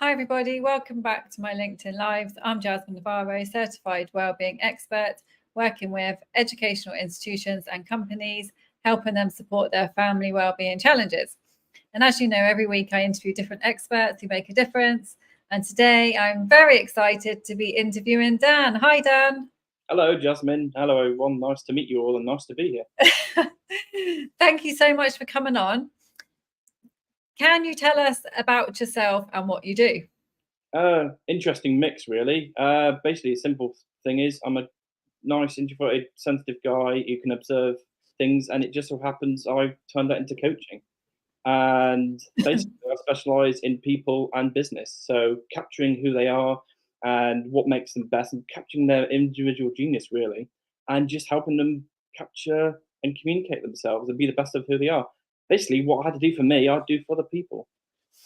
Hi everybody, welcome back to my LinkedIn Lives. I'm Jasmine Navarro, certified wellbeing expert, working with educational institutions and companies, helping them support their family wellbeing challenges. And as you know, every week I interview different experts who make a difference. And today I'm very excited to be interviewing Dan. Hi Dan. Hello, Jasmine. Hello, everyone. Nice to meet you all and nice to be here. Thank you so much for coming on. Can you tell us about yourself and what you do? Interesting mix, really. Basically, a simple thing is I'm a nice, introverted, sensitive guy who can observe things, and it just so happens I've turned that into coaching. And basically, I specialize in people and business. So capturing who they are and what makes them best and capturing their individual genius, really, and just helping them capture and communicate themselves and be the best of who they are. Basically, what I had to do for me, I do for other people.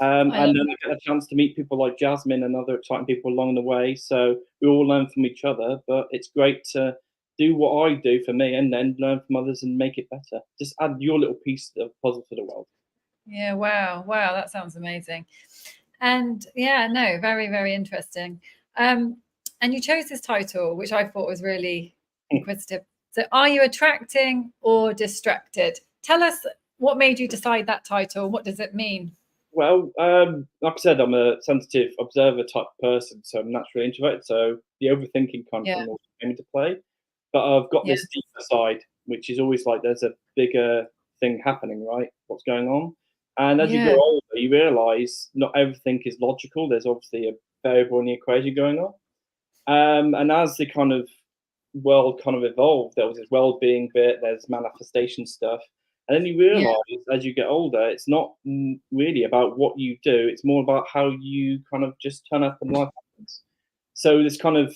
And then I get a chance to meet people like Jasmine and other exciting people along the way. So we all learn from each other, but it's great to do what I do for me and then learn from others and make it better. Just add your little piece of the puzzle to the world. Yeah, wow, that sounds amazing. And yeah, no, very, very interesting. And you chose this title, which I thought was really inquisitive. So, are you attracting or distracted? Tell us what made you decide that title. What does it mean? Well, like I said, I'm a sensitive observer type person, so I'm naturally introverted. So the overthinking kind of Yeah, thing will come into play. But I've got yeah, this deeper side, which is always like there's a bigger thing happening, right? What's going on? And as you grow yeah, older, you realise not everything is logical. There's obviously a variable in the equation going on. And as the kind of world kind of evolved, there was this well-being bit, there's manifestation stuff, and then you yeah, realise as you get older, it's not really about what you do; it's more about how you kind of just turn up and life happens. So this kind of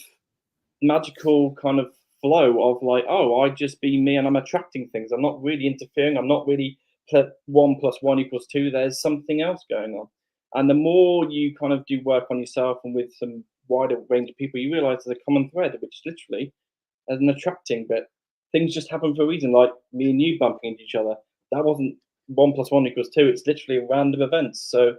magical kind of flow of like, oh, I just be me, and I'm attracting things. I'm not really interfering. I'm not really 1 + 1 = 2. There's something else going on, and the more you kind of do work on yourself and with some wider range of people, you realise there's a common thread, which is literally as an attracting bit. Things just happen for a reason, like me and you bumping into each other. That wasn't 1 + 1 = 2. It's literally random events. So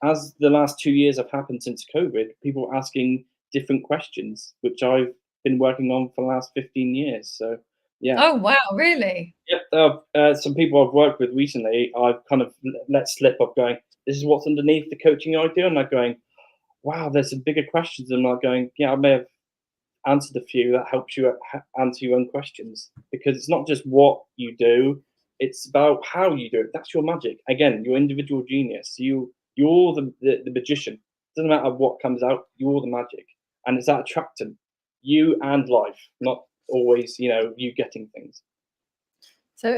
as the last 2 years have happened since COVID, people are asking different questions, which I've been working on for the last 15 years. So yeah. Oh, wow, really? Yep. Some people I've worked with recently, I've kind of let slip of going, this is what's underneath the coaching I do. And I'm going, wow, there's some bigger questions. And I'm like going, yeah, I may have answered a few that helps you answer your own questions, because it's not just what you do, it's about how you do it. That's your magic. Again, your individual genius. You're the magician. It doesn't matter what comes out, you're the magic. And it's that attractant. You and life, not always, you getting things. So,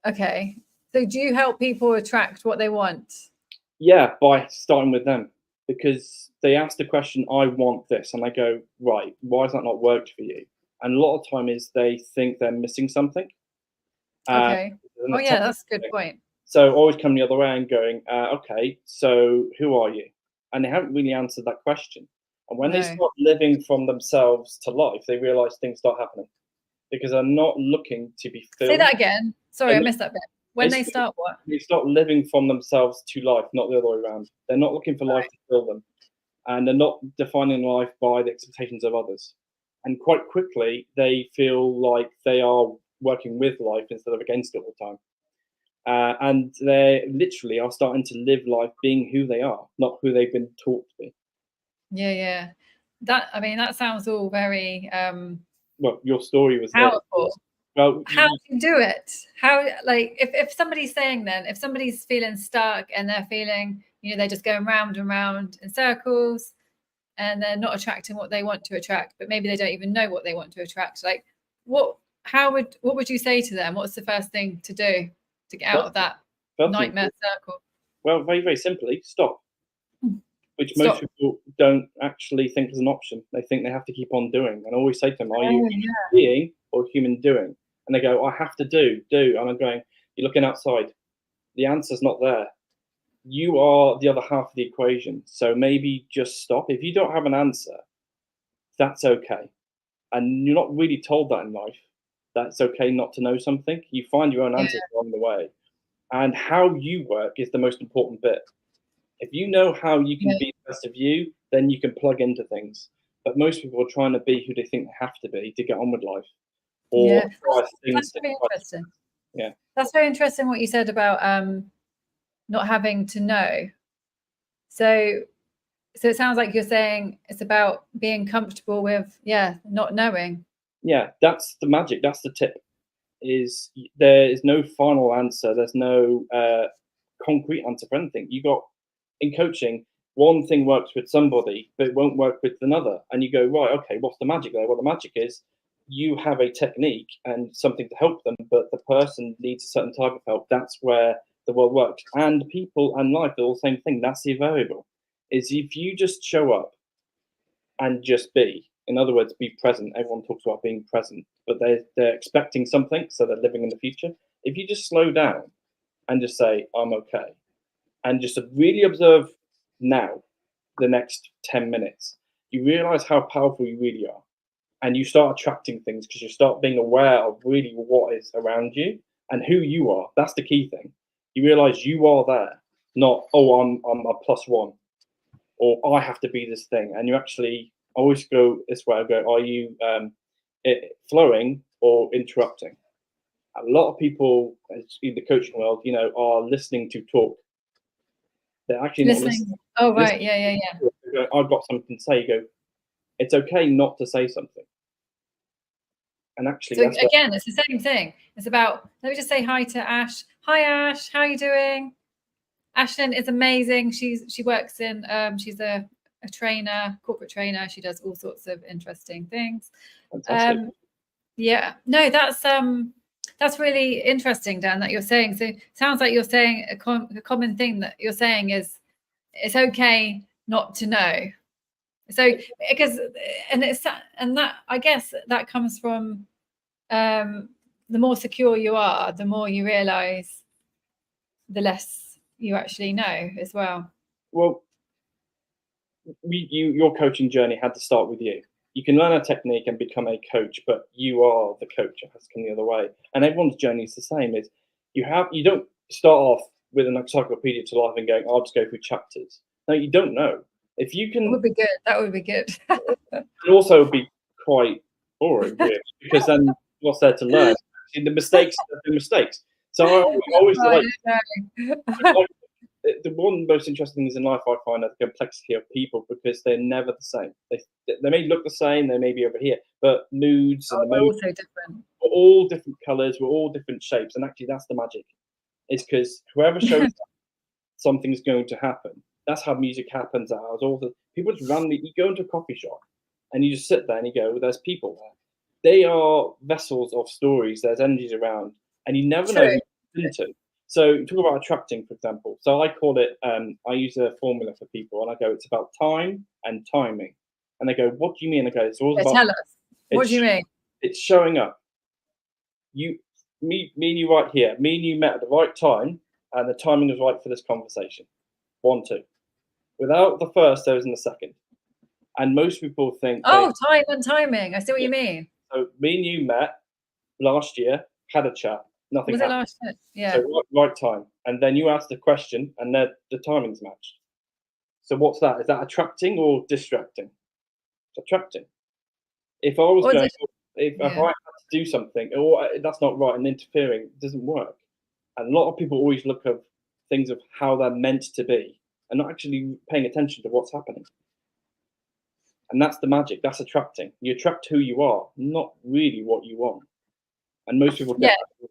okay. So, do you help people attract what they want? Yeah, by starting with them. Because they ask the question, I want this, and I go, right, why has that not worked for you? And a lot of time is they think they're missing something. Uh, Okay. an Oh, yeah, attention that's a good thing. point. So always coming the other way and going, okay, so who are you? And they haven't really answered that question. And when they No. start living from themselves to life, they realize things start happening because they're not looking to be Say filled. that again. Sorry, I missed that bit. When they Basically, start what? they start living from themselves to life, not the other way around. They're not looking for life to fill them, and they're not defining life by the expectations of others. And quite quickly, they feel like they are working with life instead of against it all the time. And they literally are starting to live life being who they are, not who they've been taught to be. Yeah. That sounds all very Well, your story was it. powerful. Well, How do you do it? How, like, if somebody's saying then, if somebody's feeling stuck and they're feeling, they're just going round and round in circles and they're not attracting what they want to attract, but maybe they don't even know what they want to attract. Like, what would you say to them? What's the first thing to do to get out of that first thing, nightmare circle? well, very, very simply, stop. Which most Stop. people don't actually think is an option. They think they have to keep on doing. And I always say to them, are you Oh, a human yeah. being or a human doing? And they go, I have to do. And I'm going, you're looking outside. The answer's not there. You are the other half of the equation. So maybe just stop. If you don't have an answer, that's okay. And you're not really told that in life. That's okay not to know something. You find your own Yeah. answers along the way. And how you work is the most important bit. If you know how you can Yeah. be the best of you, then you can plug into things. But most people are trying to be who they think they have to be to get on with life, or Yeah, try things. that's very interesting. Yeah, that's very interesting what you said about not having to know. So it sounds like you're saying it's about being comfortable with, not knowing. yeah, that's the magic. That's the tip. Is there is no final answer. There's no concrete answer for anything. You got in coaching, one thing works with somebody, but it won't work with another. And you go, right, okay, what's the magic there? Well, the magic is you have a technique and something to help them, but the person needs a certain type of help. That's where the world works. And people and life are all the same thing. That's the variable. Is if you just show up and just be. In other words, be present. Everyone talks about being present, but they're expecting something, so they're living in the future. If you just slow down and just say, I'm okay, and just really observe now, the next 10 minutes, you realize how powerful you really are. And you start attracting things because you start being aware of really what is around you and who you are. That's the key thing. You realize you are there, not, oh, I'm a plus one, or I have to be this thing. And you actually always go this way. I go, are you flowing or interrupting? A lot of people in the coaching world, are listening to talk. They're actually not listening. Oh, right. Yeah. I've got something to say. You go, it's okay not to say something. And actually, so again, it's the same thing. It's about, let me just say hi to Ash. Hi, Ash. How are you doing? Ashlyn is amazing. She works in, she's a trainer, corporate trainer. She does all sorts of interesting things. Fantastic. Yeah, no, that's really interesting, Dan, that you're saying. So it sounds like you're saying a common thing that you're saying is it's okay not to know. So because and that I guess that comes from the more secure you are, the more you realize the less you actually know as well. Well, your coaching journey had to start with you. You can learn a technique and become a coach, but you are the coach. It has to come the other way. And everyone's journey is the same. Is you don't start off with an encyclopedia to life and going, I'll just go through chapters. No, you don't know. If you can, that would be good. That would be good. It also be quite boring, really, because then what's there to learn? The mistakes are the mistakes. So I always the one most interesting things in life I find are the complexity of people, because they're never the same. They may look the same, they may be over here, but moods and we're also different. We're all different colours, we're all different shapes, and actually that's the magic. It's because whoever shows up, something's going to happen. That's how music happens. People just randomly, you go into a coffee shop and you just sit there and you go, well, there's people there. They are vessels of stories. There's energies around, and you never know who you're into. So talk about attracting, for example. So I call it, I use a formula for people, and I go, it's about time and timing. And they go, what do you mean? I go, it's all about. Tell us. What do you mean? It's showing up. Me and you right here. Me and you met at the right time, and the timing was right for this conversation. 1, 2. Without the first, there isn't the second. And most people think, time and timing. I see what you mean. So me and you met last year, had a chat. Nothing happened. It last year? Yeah. So right time. And then you asked the question, and then the timing's matched. So what's that? Is that attracting or distracting? It's attracting. If I was going, if I had to do something, or that's not right, and interfering, it doesn't work. And a lot of people always look at things of how they're meant to be, and not actually paying attention to what's happening. And that's the magic. That's attracting. You attract who you are, not really what you want. And most people get that.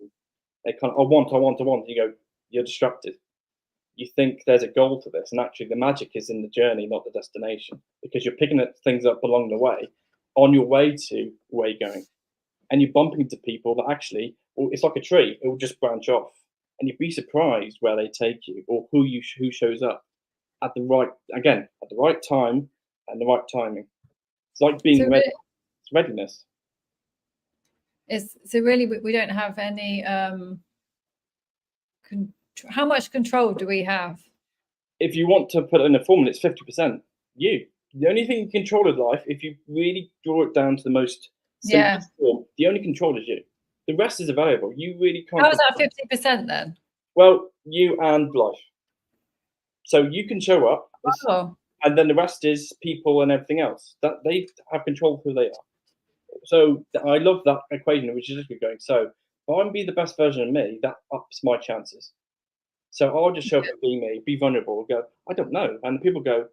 They kind of, I want. You go, you're distracted. You think there's a goal to this, and actually the magic is in the journey, not the destination, because you're picking things up along the way, on your way to where you're going. And you're bumping into people that actually, it's like a tree. It will just branch off, and you'd be surprised where they take you, or who shows up at the right time and the right timing. It's like being ready. It's readiness. So really, we don't have any. How much control do we have? If you want to put it in a formula, it's 50%. You. The only thing you control in life, if you really draw it down to the most simplest form, the only control is you. The rest is available. You really can't. How is that 50% then? Well, you and life. So you can show up, Oh, and then the rest is people and everything else. That they have control of who they are. So I love that equation, which is just going. So if I be the best version of me, that ups my chances. So I'll just show up and be me, be vulnerable, go, I don't know. And people go,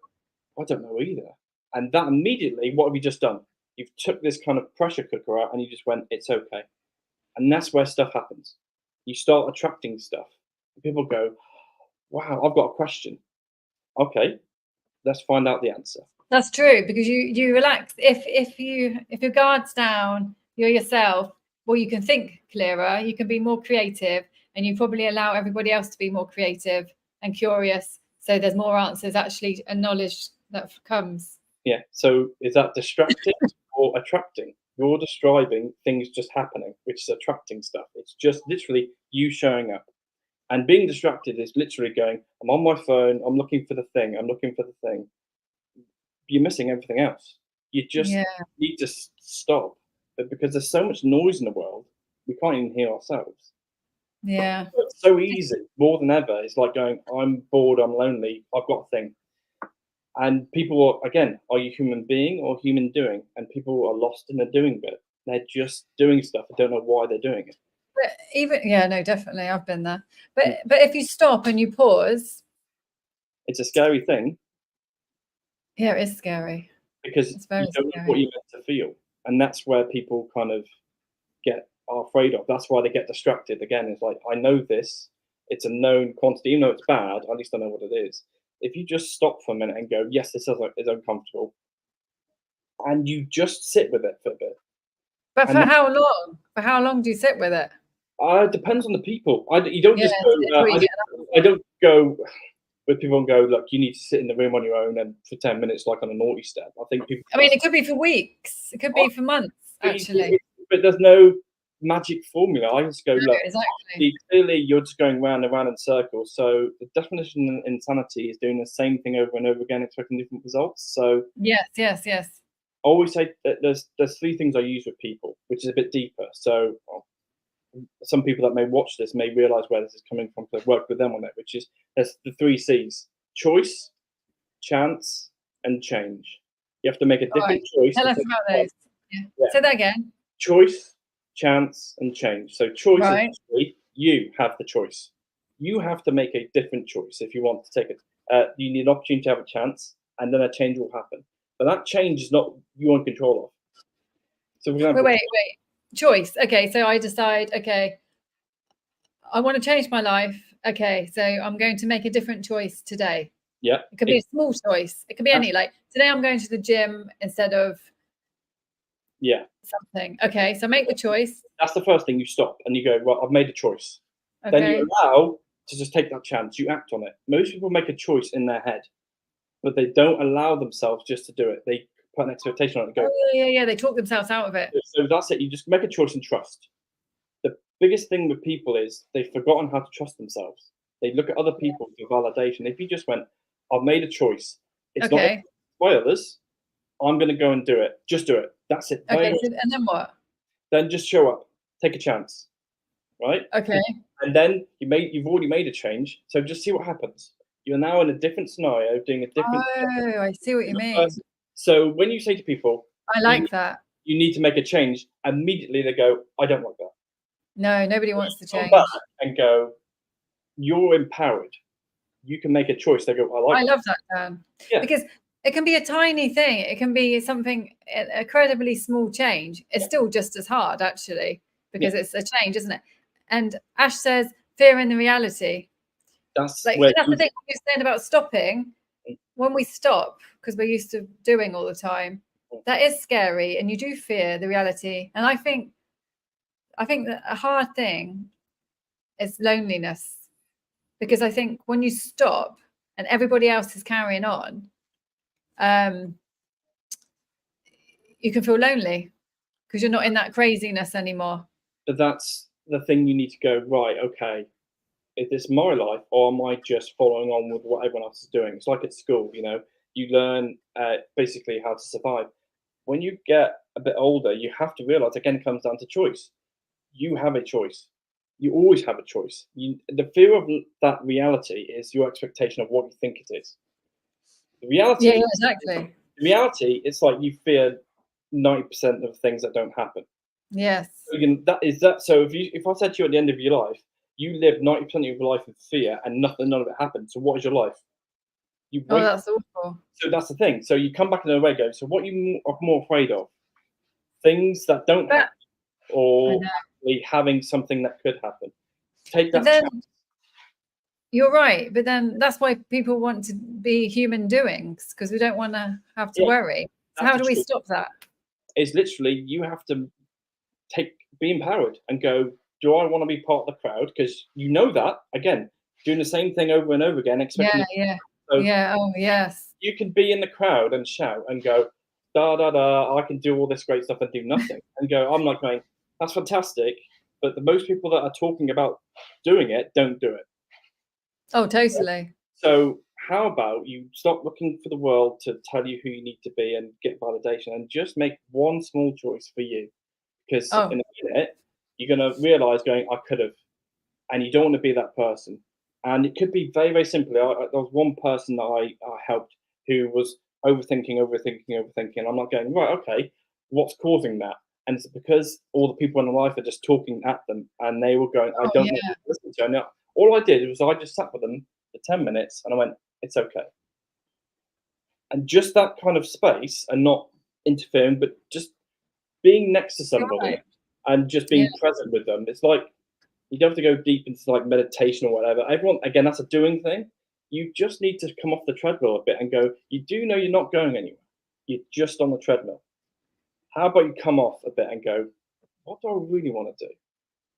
I don't know either. And that immediately, what have you just done? You've took this kind of pressure cooker out and you just went, it's okay. And that's where stuff happens. You start attracting stuff. And people go, wow, I've got a question. Okay, let's find out the answer. that's true, because you relax. If your guard's down, you're yourself, well, you can think clearer, you can be more creative, and you probably allow everybody else to be more creative and curious. So there's more answers actually and knowledge that comes. Yeah. So is that distracting or attracting? You're describing things just happening, which is attracting stuff. It's just literally you showing up. And being distracted is literally going, I'm on my phone, I'm looking for the thing, I'm looking for the thing. You're missing everything else. You just Yeah, need to stop. But because there's so much noise in the world, we can't even hear ourselves. yeah. It's so easy, more than ever. It's like going, I'm bored, I'm lonely, I've got a thing. And people are, again, are you human being or human doing? And people are lost in the doing bit. They're just doing stuff. I don't know why they're doing it. But even yeah, no, definitely, I've been there. But if you stop and you pause, It's a scary thing yeah, it is scary. because It's very you don't know scary. what you're meant to feel. And that's where people kind of are afraid of. That's why they get distracted. Again, it's like, I know this, it's a known quantity, even though it's bad, at least I know what it is. If you just stop for a minute and go, yes, this is uncomfortable, and you just sit with it for a bit. But And for how long? For how long do you sit with it? depends on the people. You don't Yeah, just go, until you get I don't go with people and go, look, you need to sit in the room on your own and for 10 minutes, like on a naughty step. I think people. I mean, it could be for weeks. It could be for months, actually. But there's no magic formula. I just go, No, look, exactly. clearly you're just going round and round in circles. So the definition of insanity is doing the same thing over and over again, expecting different results. So Yes, yes, yes. I always say that there's three things I use with people, which is a bit deeper. So some people that may watch this may realize where this is coming from because I've worked with them on it, which is there's the three C's: choice, chance, and change. You have to make a All right. different choice. Tell us about those. Yeah. Yeah. Say that again. Choice, chance, and change. So choice is Right. actually you have the choice. You have to make a different choice if you want to take it. You need an opportunity to have a chance, and then a change will happen. But that change is not you in control of. So, for example, Wait. Choice. Okay, so I decide, okay, I want to change my life. Okay, so I'm going to make a different choice today. yeah, It could be a small choice. It could be any, like today I'm going to the gym instead of yeah, something. Okay, so make the choice. that's the first thing. You stop and you go, well, I've made a choice. Then Okay. you allow to just take that chance. You act on it. Most people make a choice in their head, but they don't allow themselves just to do it. They put an expectation on it and go, Oh, yeah. They talk themselves out of it. so that's it. You just make a choice and trust. The biggest thing with people is they've forgotten how to trust themselves. They look at other people for validation. If you just went, I've made a choice. It's not Okay. by others. I'm going to go and do it. Just do it. That's it. Okay. So, and then what? Then just show up. Take a chance. Right? Okay. And then you've already made a change. So just see what happens. You're now in a different scenario, doing a different Oh, I see what you mean. person. So when you say to people, I like that. you need to make a change, immediately they go, I don't like that. No, nobody wants to Come change. back and go, you're empowered. You can make a choice. They go, I I love that, Dan. Yeah. Because it can be a tiny thing. It can be something incredibly small change. It's still just as hard, actually, because it's a change, isn't it? And Ash says, fear in the reality. That's Like where that's the thing you're saying about stopping. When we stop, because we're used to doing all the time, that is scary, and you do fear the reality. And I think that a hard thing is loneliness, because I think when you stop and everybody else is carrying on, you can feel lonely because you're not in that craziness anymore. But that's the thing you need to go, right, okay, is this my life or am I just following on with what everyone else is doing? It's like at school, you learn basically how to survive. When you get a bit older, you have to realize, again, it comes down to choice. You have a choice. You always have a choice. The fear of that reality is your expectation of what you think it is. The reality, Yeah, exactly. it's like you fear 90% of things that don't happen. Yes. That is that. So if I said to you at the end of your life, you live 90% of your life in fear and none of it happened. So what is your life? You Oh, wait. that's awful. So that's the thing. So you come back in a way go. So what are more afraid of? Things that don't But happen, I or know. actually having something that could happen. Take But that then chance. you're right. But then that's why people want to be human doings, because we don't want to have to Yeah, worry. So that's how the do we truth. stop that? It's literally you have to be empowered and go, do I want to be part of the crowd? Because you know that, again, doing the same thing over and over again, expecting. Yeah, yeah, So yeah. Oh, yes. you can be in the crowd and shout and go, da da da, I can do all this great stuff and do nothing. And go, I'm like going, that's fantastic. But the most people that are talking about doing it don't do it. Oh, totally. So how about you stop looking for the world to tell you who you need to be and get validation, and just make one small choice for you? Because Oh, in a minute, you're going to realize going, I could have, and you don't want to be that person. And it could be very, very simply. There was one person that I helped who was overthinking. I'm not going, right, okay, what's causing that? And it's because all the people in their life are just talking at them, and they were going, I oh, don't know yeah. who to listen to. And all I did was I just sat with them for 10 minutes and I went, it's okay. And just that kind of space and not interfering, but just being next to You're somebody right. and just Yeah, being present with them. It's like you don't have to go deep into like meditation or whatever. Everyone, again, that's a doing thing. You just need to come off the treadmill a bit and go, you do know you're not going anywhere. You're just on the treadmill. How about you come off a bit and go, what do I really want to do?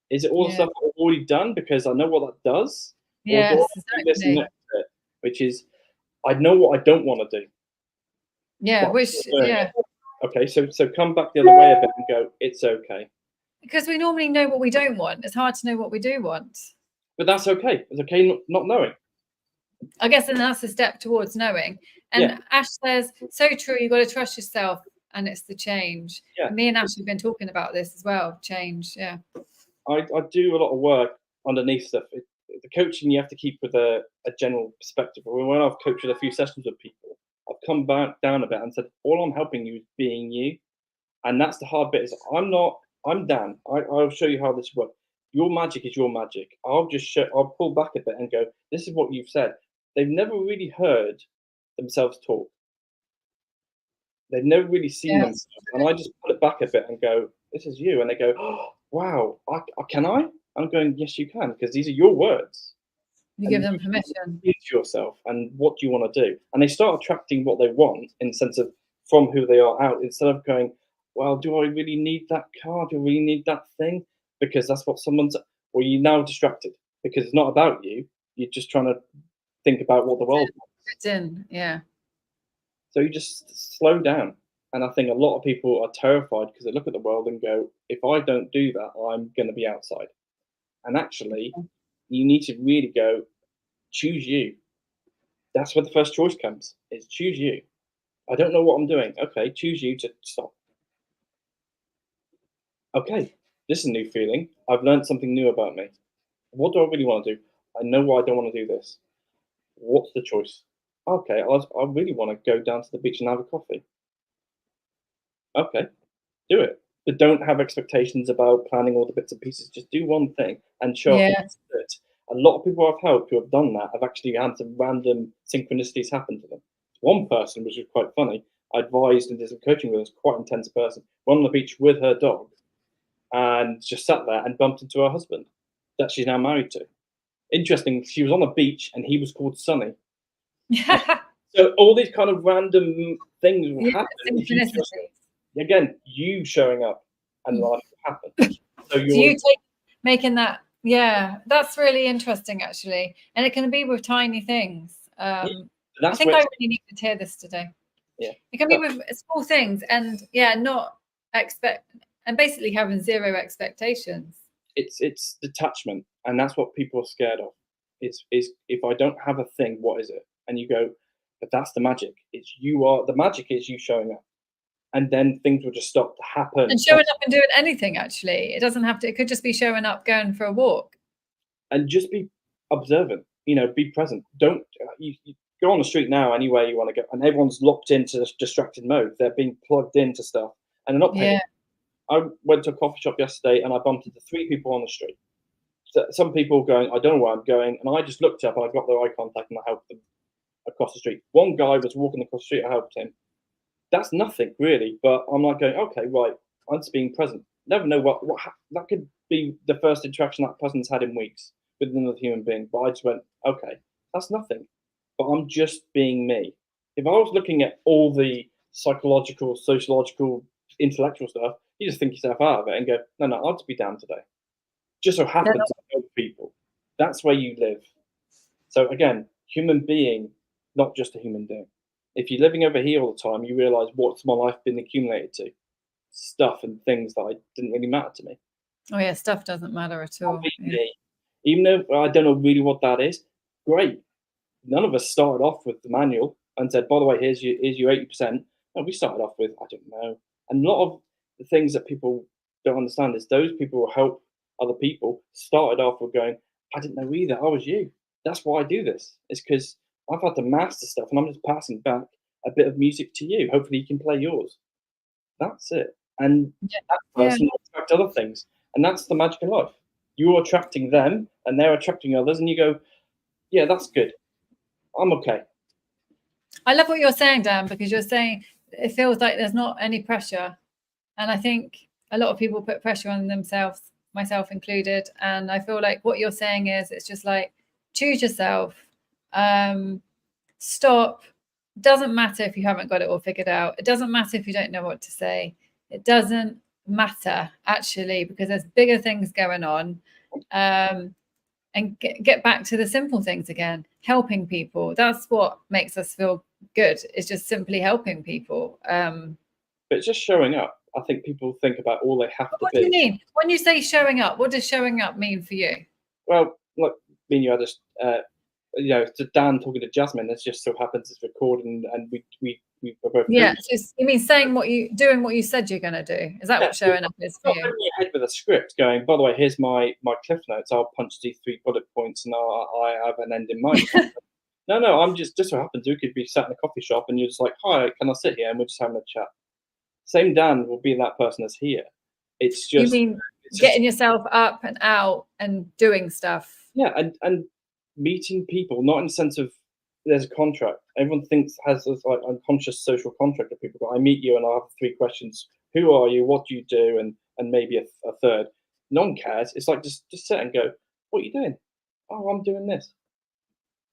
Is it all the yeah. stuff I've already done because I know what that does? Or do I Yes, do this exactly. next bit, which is I know what I don't want to do, Yeah, but I'm which, still doing it. yeah, Okay, so come back the other way a bit and go, it's okay. because we normally know what we don't want. It's hard to know what we do want. But that's okay. It's okay not knowing. I guess, and that's a step towards knowing. Yeah, And Ash says, so true, you've got to trust yourself, and it's the change. yeah. And me and Ash have been talking about this as well, change. Yeah. I do a lot of work underneath stuff. The coaching you have to keep with a general perspective. When I've coached with a few sessions with people, I've come back down a bit and said, all I'm helping you is being you. And that's the hard bit is I'm Dan. I'll show you how this works. Your magic is your magic. I'll pull back a bit and go, this is what you've said. They've never really heard themselves talk. They've never really seen Yes. themselves. And I just pull it back a bit and go, this is you. And they go, oh, wow, can I? I'm going, yes, you can, because these are your words. You give And them permission. you to yourself and what do you want to do? And they start attracting what they want in the sense of from who they are out, instead of going, well, do I really need that car? Do I really need that thing? Because that's what or you're now distracted because it's not about you. You're just trying to think about what the world wants. It's in. Yeah. So you just slow down. And I think a lot of people are terrified because they look at the world and go, if I don't do that, I'm going to be outside. And actually, you need to really go, choose you. That's where the first choice comes, is choose you. I don't know what I'm doing. Okay, choose you to stop. Okay, this is a new feeling. I've learned something new about me. What do I really want to do? I know why I don't want to do this. What's the choice? Okay, I really want to go down to the beach and have a coffee. Okay, do it. But don't have expectations about planning all the bits and pieces. Just do one thing and show up and Yeah. do it. A lot of people I've helped who have done that have actually had some random synchronicities happen to them. One person, which was quite funny, I advised and did some coaching with, quite intense person, went on the beach with her dog and just sat there and bumped into her husband that she's now married to. Interesting, she was on the beach and he was called Sonny. Yeah. So all these kind of random things will Yeah. happen if you just, Synchronicities. again, you showing up and life will happen. So So you're you take making that. Yeah, that's really interesting, actually, and it can be with tiny things. I that's think where I it's, really need to hear this today. yeah. It can be with small things, and yeah, not expect, and basically having zero expectations. It's detachment, and that's what people are scared of. It's is if I don't have a thing, what is it? And you go, but that's the magic. It's you are the magic is you showing up, and then things will just stop to happen. And showing up and doing anything, actually. It doesn't have to, it could just be showing up, going for a walk. and just be observant. Be present. Don't you go on the street now anywhere you want to go, and everyone's locked into this distracted mode. They're being plugged into stuff, and they're not paying. Yeah. I went to a coffee shop yesterday, and I bumped into 3 people on the street. So some people going, I don't know where I'm going, and I just looked up, and I got their eye contact, and I helped them across the street. One guy was walking across the street, I helped him. That's nothing really, but I'm like going, okay, right, I'm just being present. Never know what that could be the first interaction that person's had in weeks with another human being. But I just went, okay, that's nothing. But I'm just being me. If I was looking at all the psychological, sociological, intellectual stuff, you just think yourself out of it and go, no, I'll just be down today. Just so happens to help people. That's where you live. So again, human being, not just a human being. If you're living over here all the time, you realise what's my life been accumulated to? Stuff and things that didn't really matter to me. Oh yeah, stuff doesn't matter at all. Yeah. Even though I don't know really what that is, great. None of us started off with the manual and said, by the way, here's your 80%. No, we started off with, I don't know. And a lot of the things that people don't understand is those people who help other people started off with going, I didn't know either. I was you. That's why I do this. It's because I've had to master stuff, and I'm just passing back a bit of music to you. Hopefully you can play yours. That's it. And that person will attract other things. And that's the magic of life. You're attracting them, and they're attracting others, and you go, yeah, that's good. I'm okay. I love what you're saying, Dan, because you're saying it feels like there's not any pressure. And I think a lot of people put pressure on themselves, myself included. And I feel like what you're saying is it's just like, choose yourself. Stop. Doesn't matter if you haven't got it all figured out. It doesn't matter if you don't know what to say. It doesn't matter actually, because there's bigger things going on. And get back to the simple things again. Helping people. That's what makes us feel good. It's just simply helping people. But it's just showing up. I think people think about all they have to be. What do you mean? When you say showing up, what does showing up mean for you? Well, like me and you had this, to Dan talking to Jasmine, it just so happens it's recording, and we were both. Yeah, so you mean doing what you said you're going to do? Is that what showing up is for you? Not in your head with a script going, by the way, here's my cliff notes. I'll punch these 3 bullet points, and I have an end in mind. No, I'm just so happens we could be sat in a coffee shop, and you're just like, hi, can I sit here? And we're just having a chat. Same Dan will be that person that's here. It's just, you mean getting yourself up and out and doing stuff. Yeah, and meeting people, not in the sense of there's a contract. Everyone has this like unconscious social contract of people. But I meet you and I have 3 questions. Who are you? What do you do? And maybe a third. No one cares. It's like just sit and go, what are you doing? Oh, I'm doing this.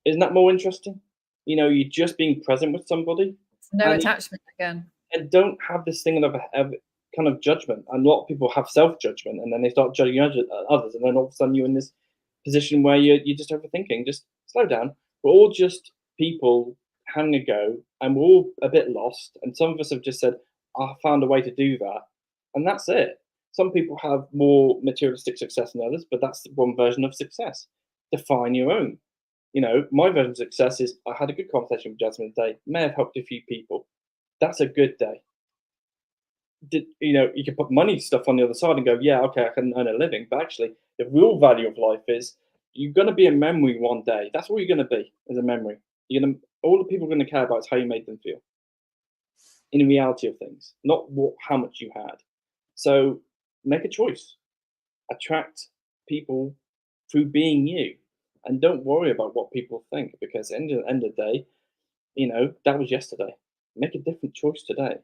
Isn't that more interesting? You're just being present with somebody. No attachment again. And don't have this thing of kind of judgment. And a lot of people have self-judgment, and then they start judging others, and then all of a sudden you're in this position where you're just overthinking. Just slow down. We're all just people having a go, and we're all a bit lost. And some of us have just said, I found a way to do that, and that's it. Some people have more materialistic success than others, but that's one version of success. Define your own. My version of success is I had a good conversation with Jasmine today, may have helped a few people. That's a good day. You can put money stuff on the other side and go, yeah, okay, I can earn a living. But actually, the real value of life is you're going to be a memory one day. That's all you're going to be, as a memory. All the people are going to care about is how you made them feel. In the reality of things, not how much you had. So make a choice. Attract people through being you. And don't worry about what people think, because at the end of the day, that was yesterday. Make a different choice today.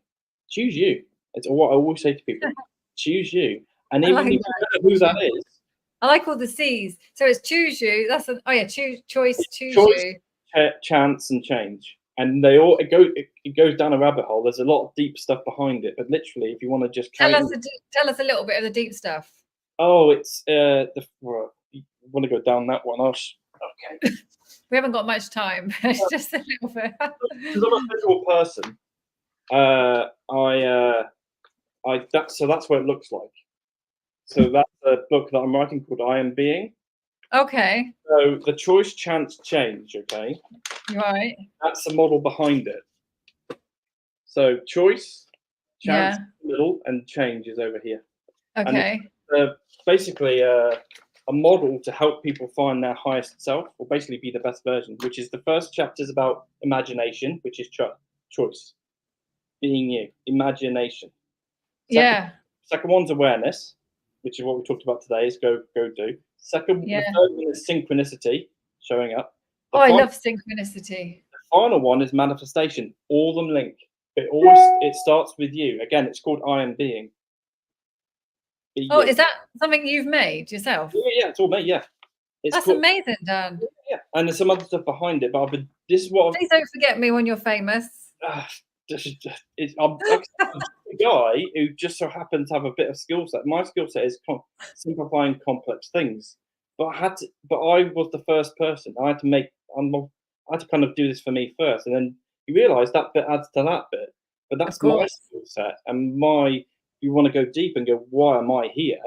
Choose you. It's what I always say to people. Choose you. And even if you don't know who that is. I like all the C's. So it's choose you. That's choice, choose you. Chance and change. And it goes down a rabbit hole. There's a lot of deep stuff behind it. But literally, if you want to just tell us a little bit of the deep stuff. Oh, it's you want to go down that one? Okay. We haven't got much time. It's just a little bit. Because I'm a visual person. That's what it looks like. So that's a book that I'm writing called I Am Being. Okay. So the choice, chance, change. Okay. Right. That's the model behind it. So choice, chance, middle, and change is over here. Okay. And basically, a model to help people find their highest self, or basically be the best version. Which is the first chapter is about imagination, which is choice, being you, imagination. Second one's awareness, which is what we talked about today. Is go do. The third one is synchronicity, showing up. I love synchronicity. The final one is manifestation. All of them link. It starts with you. Again, it's called I am being. Is that something you've made yourself? Yeah, it's all me. Yeah, that's amazing, Dan. Yeah, and there's some other stuff behind it, but this is what. Please don't forget me when you're famous. I'm a guy who just so happens to have a bit of skill set. My skill set is simplifying complex things, but I was the first person. I had to kind of do this for me first, and then you realise that bit adds to that bit. But that's my skill set, and you want to go deep and go, why am I here?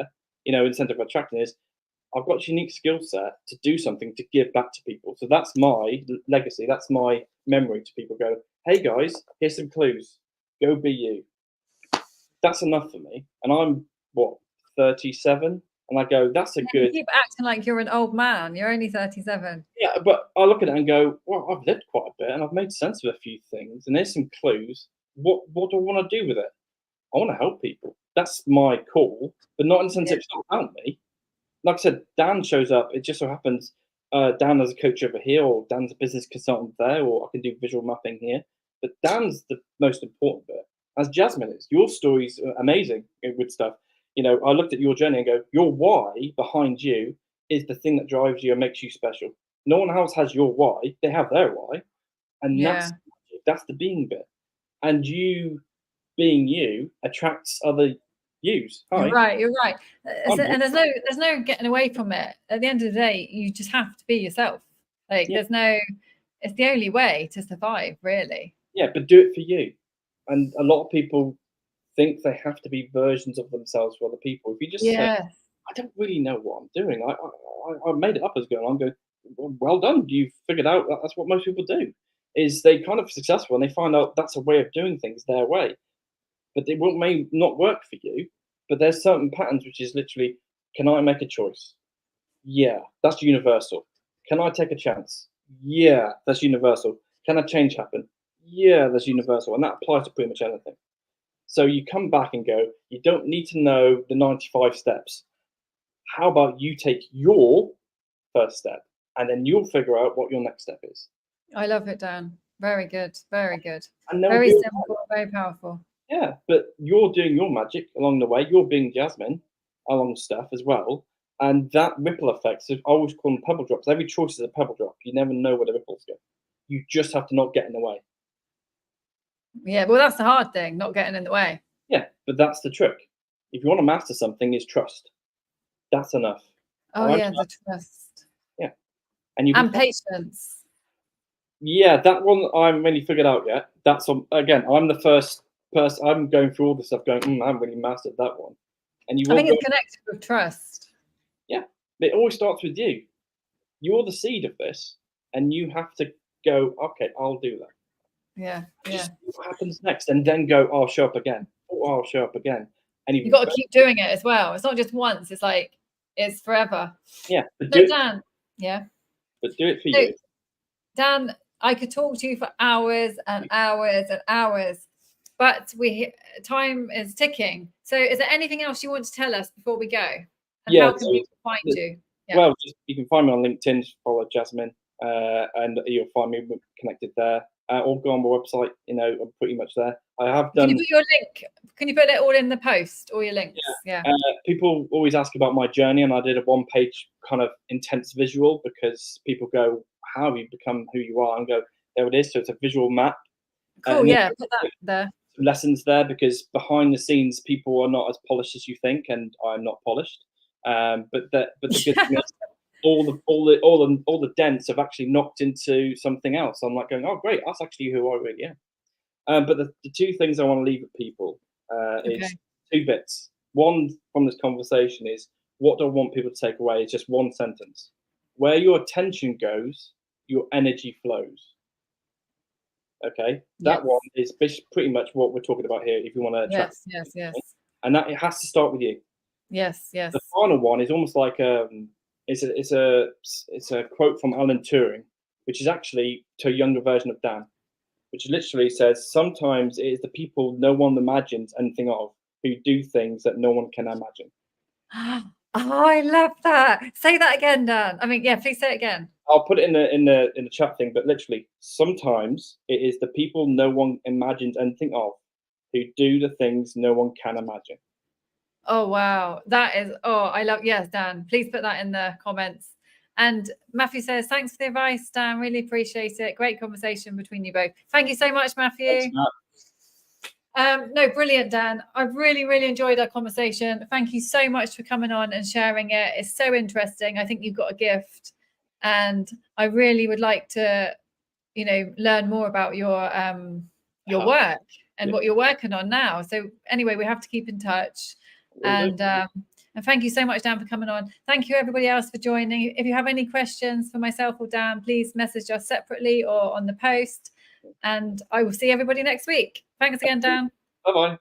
In the centre of attraction is I've got a unique skill set to do something to give back to people. So that's my legacy. That's my memory to people. Go, hey guys, here's some clues. Go be you. That's enough for me. And I'm 37, and I go, that's a good. You keep acting like you're an old man. You're only 37. Yeah, but I look at it and go, well, I've lived quite a bit, and I've made sense of a few things, and there's some clues. What do I want to do with it? I want to help people. That's my call, but not in the sense it's not about me. Like I said, Dan shows up. It just so happens Dan is a coach over here, or Dan's a business consultant there, or I can do visual mapping here. But Dan's the most important bit, as Jasmine is. Your story's amazing with stuff. I looked at your journey and go, your why behind you is the thing that drives you and makes you special. No one else has your why. They have their why. And that's the being bit. And you being you attracts other yous. You're right. And there's no getting away from it. At the end of the day, you just have to be yourself. It's the only way to survive, really. Yeah, but do it for you. And a lot of people think they have to be versions of themselves for other people. If you just say, I don't really know what I'm doing. I made it up as going on. Go, well done. You figured out that's what most people do. Is they kind of successful and they find out that's a way of doing things their way. But it may not work for you. But there's certain patterns which is literally, can I make a choice? Yeah, that's universal. Can I take a chance? Yeah, that's universal. Can a change happen? Yeah, that's universal. And that applies to pretty much anything. So you come back and go, you don't need to know the 95 steps. How about you take your first step and then you'll figure out what your next step is. I love it, Dan. Very good. Very good. And very simple, very powerful. Yeah, but you're doing your magic along the way. You're being Jasmine along stuff as well. And that ripple effect, so I always call them pebble drops. Every choice is a pebble drop. You never know where the ripples go. You just have to not get in the way. Yeah, well, that's the hard thing, not getting in the way. Yeah, but that's the trick. If you want to master something, is trust. That's enough. Oh, yeah, the trust. Yeah. And patience. Yeah, that one I haven't really figured out yet. Again, I'm the first person. I'm going through all this stuff going, I haven't really mastered that one. And I think it's connected with trust. Yeah, it always starts with you. You're the seed of this, and you have to go, okay, I'll do that. Yeah. Just see what happens next, and then go, I'll show up again. Oh, I'll show up again. And you've got to keep doing it as well. It's not just once. It's like, it's forever. Yeah. But Dan, yeah. But do it for you. Dan, I could talk to you for hours and hours and hours, but time is ticking. So is there anything else you want to tell us before we go? And how can people find you? Yeah. Well, you can find me on LinkedIn, follow Jasmine, and you'll find me connected there. Or go on my website, I'm pretty much there. I have done. Can you put your link? Can you put it all in the post, all your links? Yeah. People always ask about my journey, and I did a one-page kind of intense visual because people go, "How have you become who you are?" And go, "There it is." So it's a visual map. Cool. Yeah, put that there. Lessons there because behind the scenes, people are not as polished as you think, and I'm not polished. But the good thing is, all the dents have actually knocked into something else. I'm like going, oh great, that's actually who I really am. But the two things I want to leave with people is two bits. One from this conversation is what do I want people to take away is just one sentence. Where your attention goes, your energy flows. Okay, that one is pretty much what we're talking about here. If you want to attract, yes, and that it has to start with you. Yes. The final one is almost like It's a quote from Alan Turing, which is actually to a younger version of Dan, which literally says, "Sometimes it is the people no one imagines anything of who do things that no one can imagine." Oh, I love that. Say that again, Dan. I mean, yeah, please say it again. I'll put it in the chat thing, but literally, sometimes it is the people no one imagines anything of who do the things no one can imagine. Oh, wow. That is, oh, I love, yes, Dan, please put that in the comments. And Matthew says, thanks for the advice, Dan. Really appreciate it. Great conversation between you both. Thank you so much, Matthew. Thanks, Matt. No, brilliant, Dan. I've really, really enjoyed our conversation. Thank you so much for coming on and sharing it. It's so interesting. I think you've got a gift, and I really would like to, you know, learn more about your work and what you're working on now. So anyway, we have to keep in touch. And thank you so much, Dan, for coming on. Thank you, everybody else, for joining. If you have any questions for myself or Dan, please message us separately or on the post. And I will see everybody next week. Thanks again, Dan. Bye-bye.